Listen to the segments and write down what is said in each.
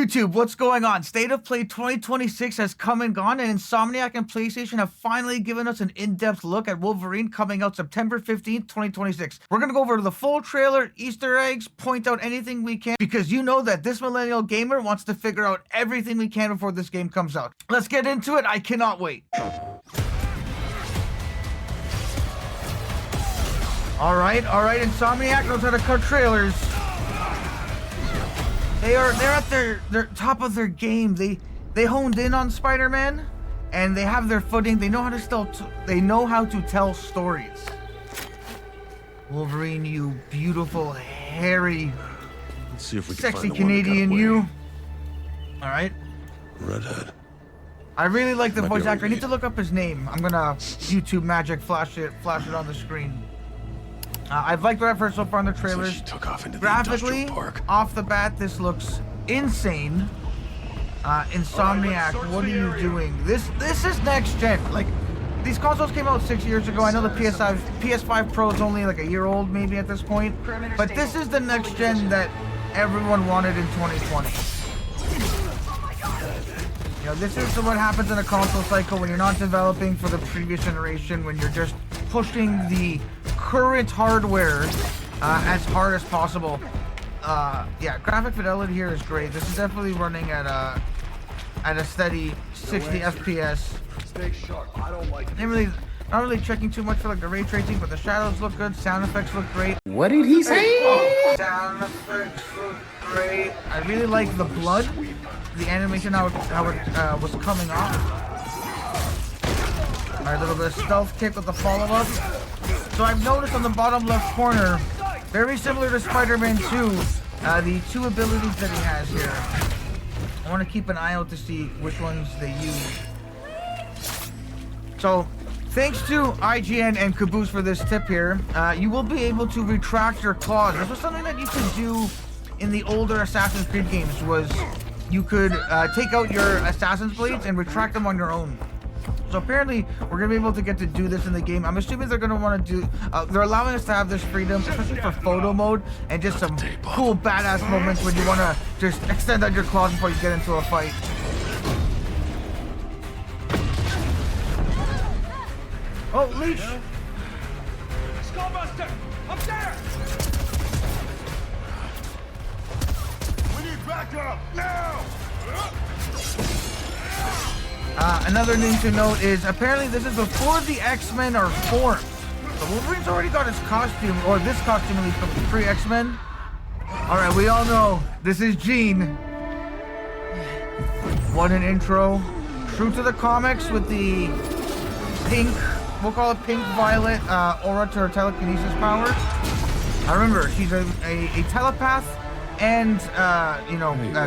YouTube, what's going on? State of Play 2026 has come and gone, and Insomniac and PlayStation have finally given us an in-depth look at Wolverine coming out September 15th, 2026. We're gonna go over the full trailer, Easter eggs, point out anything we can, because you know that this millennial gamer wants to figure out everything we can before this game comes out. Let's get into it. I cannot wait. All right, Insomniac knows how to cut trailers. They're at their top of their game. They honed in on Spider-Man, and they have their footing. They know how to tell stories. Wolverine, you beautiful, hairy, Let's see if we can sexy find the one that got Canadian, away. you. All right. Redhead. I really like the Might be voice all actor. I we need to look up his name. I'm gonna YouTube magic flash it on the screen. I've liked what I've heard so far in the trailers. She took off into the Graphically, industrial park. off the bat, this looks insane. Insomniac, what are you doing? This is next gen. Like, these consoles came out 6 years ago. I know the PS5 Pro is only like a year old maybe at this point, but this is the next gen that everyone wanted in 2020. You know, this is what happens in a console cycle when you're not developing for the previous generation, when you're just pushing the current hardware as hard as possible. Yeah, graphic fidelity here is great. This is definitely running at a steady 60 FPS. Stay sharp. I don't like Not really checking too much for like the ray tracing, but the shadows look good. Sound effects look great. What did he say? Sound effects look great. I really like the blood, the animation, how it was coming off. Alright, a little bit of stealth kick with the follow-up. So I've noticed on the bottom left corner, very similar to Spider-Man 2, the two abilities that he has here. I want to keep an eye out to see which ones they use. So, thanks to IGN and Caboose for this tip here, you will be able to retract your claws. This was something that you could do in the older Assassin's Creed games, was you could take out your Assassin's Blades and retract them on your own. So apparently, we're going to be able to get to do this in the game. I'm assuming they're going to want to do... they're allowing us to have this freedom, especially for photo mode, and just some cool, badass moments when you want to just extend out your claws before you get into a fight. Oh, leash! Skullbuster! Up there! We need backup now! Another thing to note is apparently this is before the X-Men are formed. So Wolverine's already got his costume, or this costume at least, from the pre-X-Men. Alright, we all know this is Jean. What an intro. True to the comics with the pink, we'll call it pink violet aura to her telekinesis powers. I remember, she's a telepath and,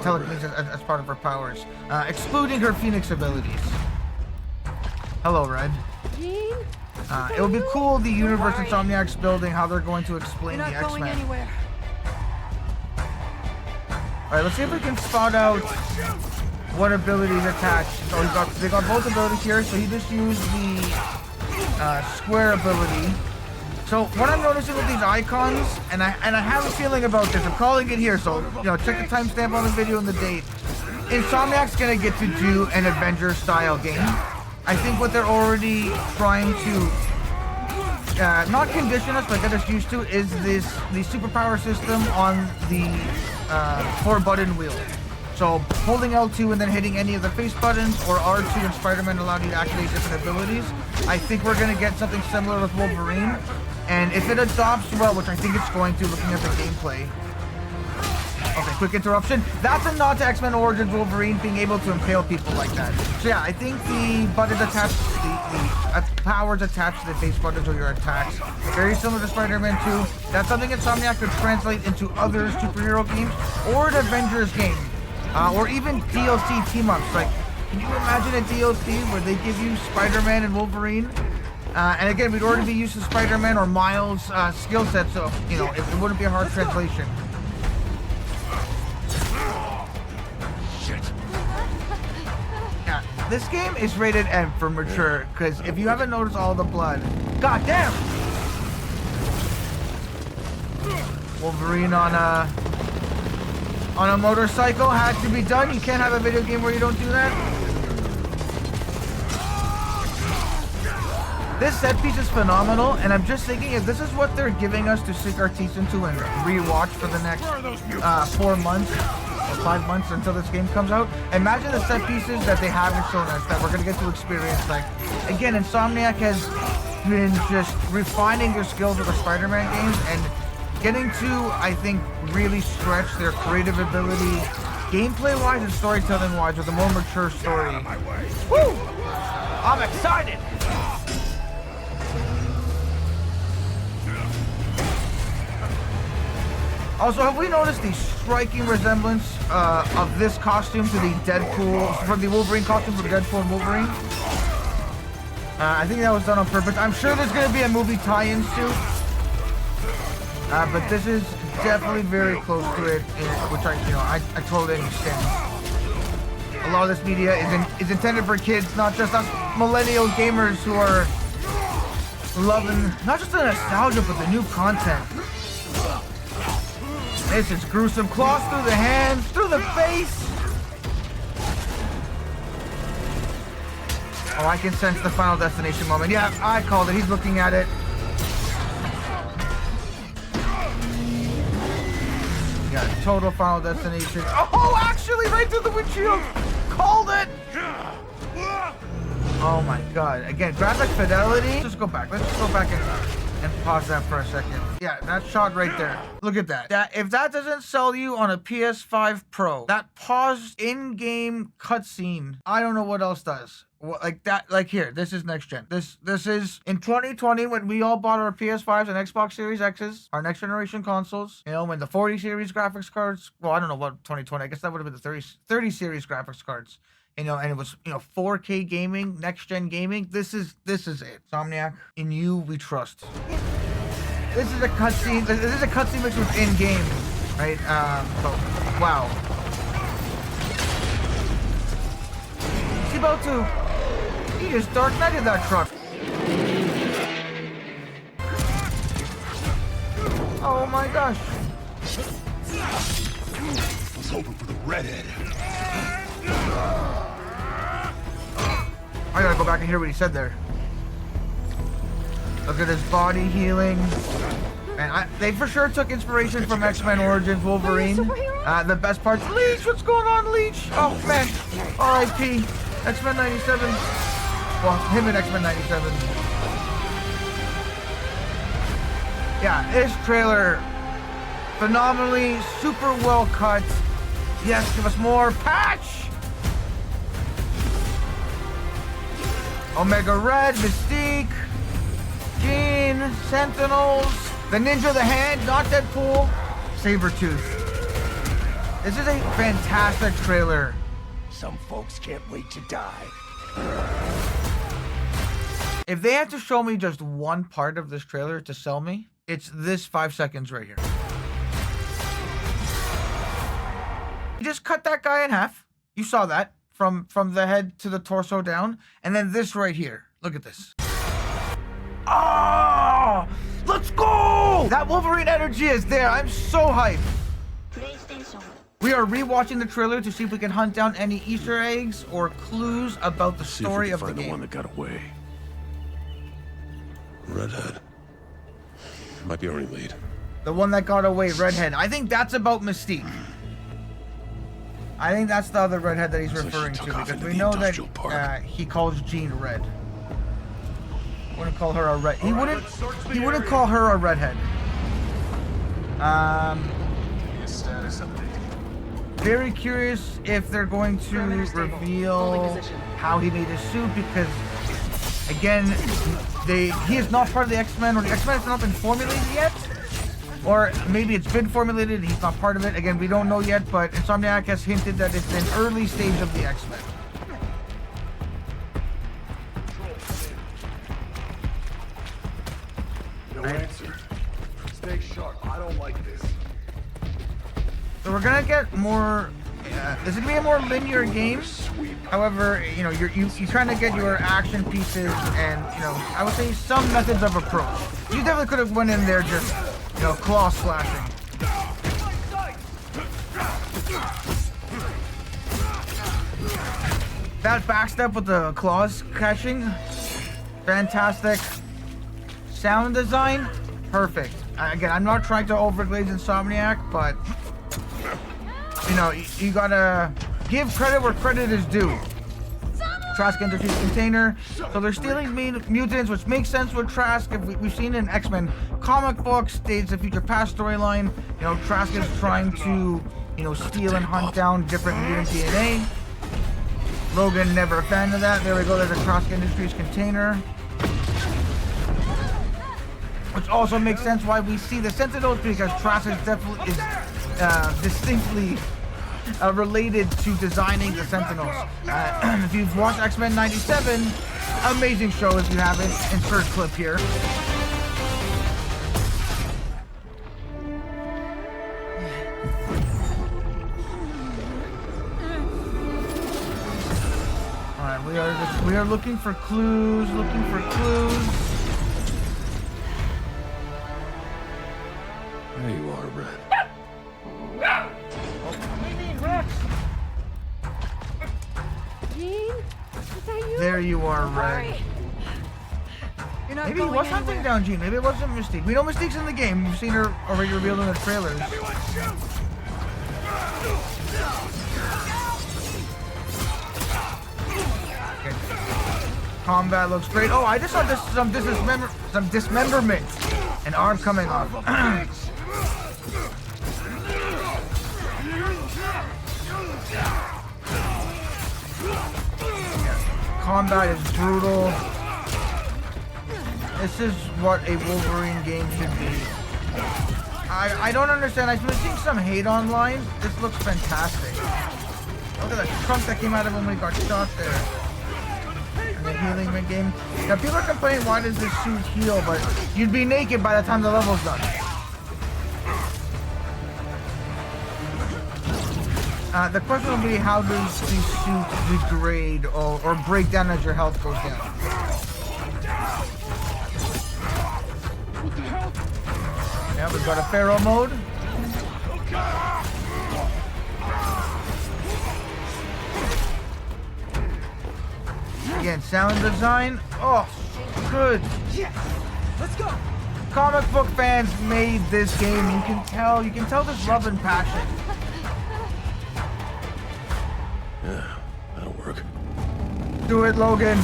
telekinesis as part of her powers, excluding her Phoenix abilities. Hello, Red. Jean? It would be cool, the universe Insomniac's building, how they're going to explain the You're not going X-Men. anywhere. Alright, let's see if we can spot out what abilities attached. So they got both abilities here, so he just used the square ability. So what I'm noticing with these icons, and I have a feeling about this, I'm calling it here, so check the timestamp on the video and the date. Insomniac's gonna get to do an Avengers style game. I think what they're already trying to not condition us, but get us used to, is the superpower system on the 4-button wheel. So holding L2 and then hitting any of the face buttons, or R2 and Spider-Man allowed you to activate different abilities. I think we're gonna get something similar with Wolverine. And if it adopts well, which I think it's going to, looking at the gameplay. Okay, quick interruption. That's a nod to X-Men Origins Wolverine being able to impale people like that. So yeah, I think the buttons attached, the powers attached to the face buttons or your attacks, very similar to Spider-Man 2. That's something Insomniac could translate into other superhero games, or an Avengers game, or even DLC team-ups. Like, can you imagine a DLC where they give you Spider-Man and Wolverine? And again, we'd already be used to Spider-Man or Miles' skill set, so, it wouldn't be a hard translation. Yeah, this game is rated M for mature, because if you haven't noticed all the blood, god damn! Wolverine on on a motorcycle had to be done. You can't have a video game where you don't do that. This set piece is phenomenal, and I'm just thinking if this is what they're giving us to sink our teeth into and rewatch for the next 4 months or 5 months until this game comes out, imagine the set pieces that they haven't shown us that we're going to get to experience. Like, again, Insomniac has been just refining their skills with the Spider-Man games and getting to, I think, really stretch their creative ability gameplay-wise and storytelling-wise with a more mature story. Woo! I'm excited! Also, have we noticed the striking resemblance of this costume to the Deadpool, from the Wolverine costume from Deadpool and Wolverine? I think that was done on purpose. I'm sure there's going to be a movie tie-in too. But this is definitely very close to it, which I totally understand. A lot of this media is intended for kids, not just us millennial gamers who are loving not just the nostalgia, but the new content. This is gruesome. Claws through the hands, through the face. Oh, I can sense the Final Destination moment. Yeah, I called it. He's looking at it. Yeah, total Final Destination. Oh, actually, right through the windshield. Called it. Oh my God. Again, graphic fidelity. Just go back. Let's just go back and pause that for a second. Yeah, that shot right there. Look at that. If that doesn't sell you on a PS5 Pro, that paused in-game cutscene, I don't know what else does. Like that, like here, this is next gen. This is in 2020 when we all bought our PS5s and Xbox Series X's, our next generation consoles. You know, when the 40 series graphics cards, well, I don't know what 2020, I guess that would have been the 30 series graphics cards. You know, and it was, 4K gaming, next gen gaming. This is it. Insomniac, in you we trust. This is a cutscene. This is a cutscene mixed with in game, right? But wow. He's about to. He just Dark Knighted that truck. Oh my gosh. I was hoping for the redhead. I gotta go back and hear what he said there. Look at his body healing. And they for sure took inspiration from X-Men Origins Wolverine. The best parts. Leech, what's going on, Leech? Oh man. R.I.P. X-Men 97. Well, him and X-Men 97. Yeah, this trailer, phenomenally, super well cut. Yes, give us more. Patch! Omega Red, Mystique, Jean, Sentinels, the Ninja the Hand, not Deadpool, Sabretooth. This is a fantastic trailer. Some folks can't wait to die. If they had to show me just one part of this trailer to sell me, it's this 5 seconds right here. You just cut that guy in half. You saw that. From the head to the torso down. And then this right here. Look at this. Oh! Let's go! That Wolverine energy is there. I'm so hyped. We are rewatching the trailer to see if we can hunt down any Easter eggs or clues about the story of the game. The one that got away. Redhead. Might be our only lead. The one that got away, Redhead. I think that's about Mystique. I think that's the other redhead that he's referring to, because we know that he calls Jean red. Wouldn't call her a red. He wouldn't call her a redhead. Very curious if they're going to reveal how he made his suit, because again, he is not part of the X-Men, or the X-Men has not been formulated yet. Or maybe it's been formulated and he's not part of it. Again, we don't know yet, but Insomniac has hinted that it's an early stage of the X-Men. No answer. Stay sharp. I don't like this. So we're gonna get more. This is gonna be a more linear game. However, you're trying to get your action pieces and I would say some methods of approach. You definitely could have went in there just claw slashing. That backstep with the claws catching, fantastic. Sound design, perfect. Again, I'm not trying to overglaze Insomniac, but you know, you gotta give credit where credit is due. Trask enters his container, so they're stealing mutants, which makes sense with Trask. If we've seen in X-Men comic books, Days of Future Past storyline, you know, Trask is trying to, you know, steal and hunt down different mutant DNA. Logan never a fan of that. There we go. There's a Trask Industries container, which also makes sense why we see the Sentinels, because Trask is definitely distinctly related to designing the Sentinels. If you've watched X-Men 97, amazing show. If you haven't, insert clip here. All right, we are looking for clues. There you are, Red. There you are, Red. Maybe it was hunting down Jean. Maybe it wasn't Mystique. We know Mystique's in the game. We've seen her already revealed in the trailers. Okay. Combat looks great. Oh, I just saw some dismemberment. An arm coming off. Combat is brutal. This is what a Wolverine game should be. I don't understand. I've been seeing some hate online. This looks fantastic. Look at the trunk that came out of him when he got shot there. And the healing game. Now people are complaining, why does this suit heal? But you'd be naked by the time the level's done. The question will be, how does the suit degrade or break down as your health goes down? Yeah, we've got a Pharaoh mode. Again, sound design. Oh, good. Let's go. Comic book fans made this game. You can tell there's love and passion. Yeah, that'll work. Do it, Logan.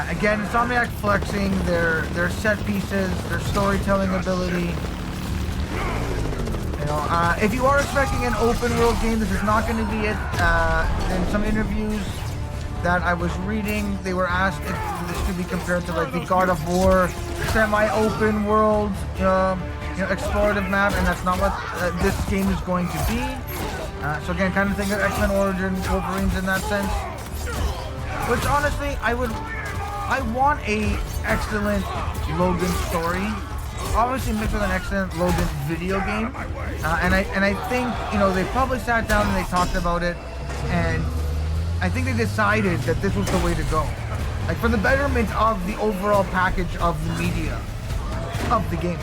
Again, Insomniac flexing their set pieces, their storytelling ability. You know, if you are expecting an open world game, this is not going to be it. In some interviews that I was reading, they were asked if this could be compared to like the God of War semi-open world, explorative map, and that's not what this game is going to be. So again, kind of think of X-Men Origin Wolverines in that sense. Which honestly, I want a excellent Logan story. Obviously mixed with an excellent Logan video game. And I think, they probably sat down and they talked about it, and I think they decided that this was the way to go. Like, for the betterment of the overall package of the media of the game.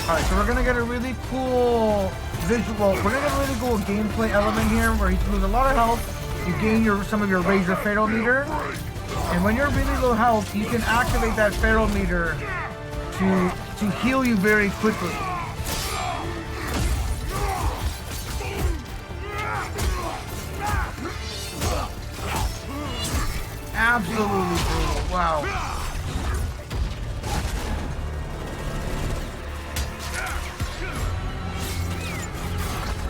Alright, so we're gonna get a really cool visual. We're gonna get a really cool gameplay element here where you lose a lot of health. You gain some of your Razor Fatal meter. And when you're really low health, you can activate that Feral meter to heal you very quickly. Absolutely brutal. Wow.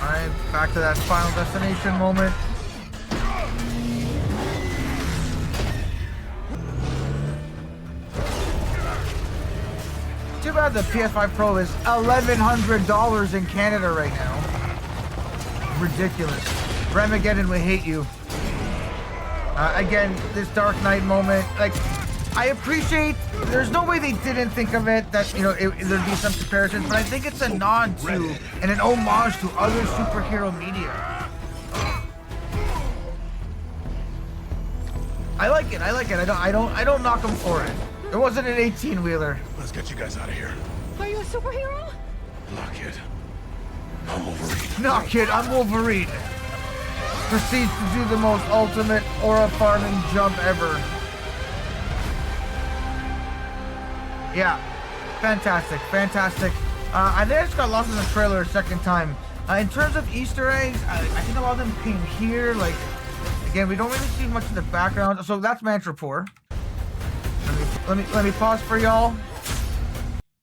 Alright, back to that Final Destination moment. Too bad the PS5 Pro is $1,100 in Canada right now. Ridiculous. Remageddon, we hate you. Again, this Dark Knight moment, like, I appreciate, there's no way they didn't think of it, that, there'd be some comparisons, but I think it's a nod to, and an homage to other superhero media. I like it. I don't knock them for it. It wasn't an 18-wheeler. Let's get you guys out of here. Are you a superhero? Nah, kid. I'm Wolverine. Nah, kid, I'm Wolverine. Proceeds to do the most ultimate aura farming jump ever. Yeah, fantastic, fantastic. I think I just got lost in the trailer a second time. In terms of Easter eggs, I think a lot of them came here. Like, again, we don't really see much of the background. So that's Mantrapore. Let me pause for y'all.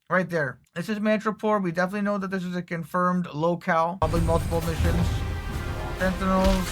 Right there. This is Mantrapore. We definitely know that this is a confirmed locale. Probably multiple missions. Sentinels.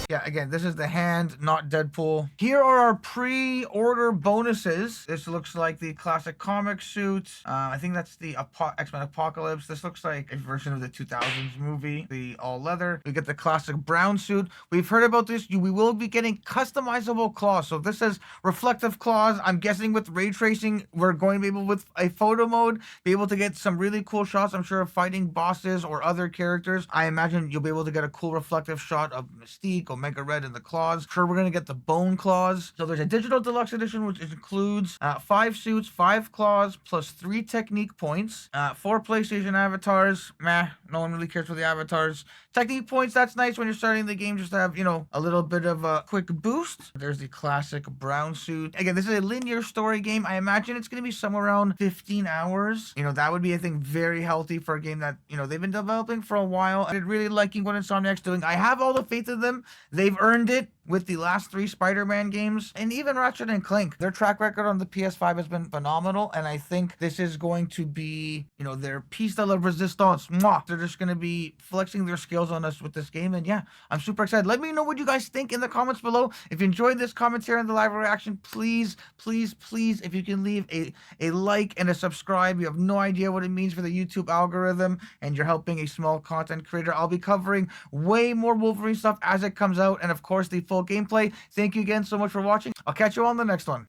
Yeah, again, this is the hand, not Deadpool. Here are our pre-order bonuses. This looks like the classic comic suit. I think that's the X-Men Apocalypse. This looks like a version of the 2000s movie, the all leather. We get the classic brown suit. We've heard about this. We will be getting customizable claws. So this says reflective claws. I'm guessing with ray tracing, we're going to be able, with a photo mode, be able to get some really cool shots. I'm sure of fighting bosses or other characters. I imagine you'll be able to get a cool reflective shot of Mystique or Mega Red in the claws. Sure, we're gonna get the bone claws. So there's a digital deluxe edition, which includes 5 suits, 5 claws, plus 3 technique points, 4 PlayStation avatars. Meh, no one really cares for the avatars. Technique points, that's nice when you're starting the game, just to have, you know, a little bit of a quick boost. There's the classic brown suit. Again, this is a linear story game. I imagine it's gonna be somewhere around 15 hours. You know, that would be, I think, very healthy for a game that, you know, they've been developing for a while. I'm really liking what Insomniacs doing. I have all the faith in them. They've earned it with the last 3 Spider-Man games, and even Ratchet and Clank. Their track record on the PS5 has been phenomenal, and I think this is going to be, you know, their piece de la resistance. Mwah! They're just going to be flexing their skills on us with this game, and yeah, I'm super excited. Let me know what you guys think in the comments below. If you enjoyed this commentary and the live reaction, please, please, please, if you can leave a like and a subscribe. You have no idea what it means for the YouTube algorithm, and you're helping a small content creator. I'll be covering way more Wolverine stuff as it comes out, and of course, the full gameplay. Thank you again so much for watching. I'll catch you on the next one.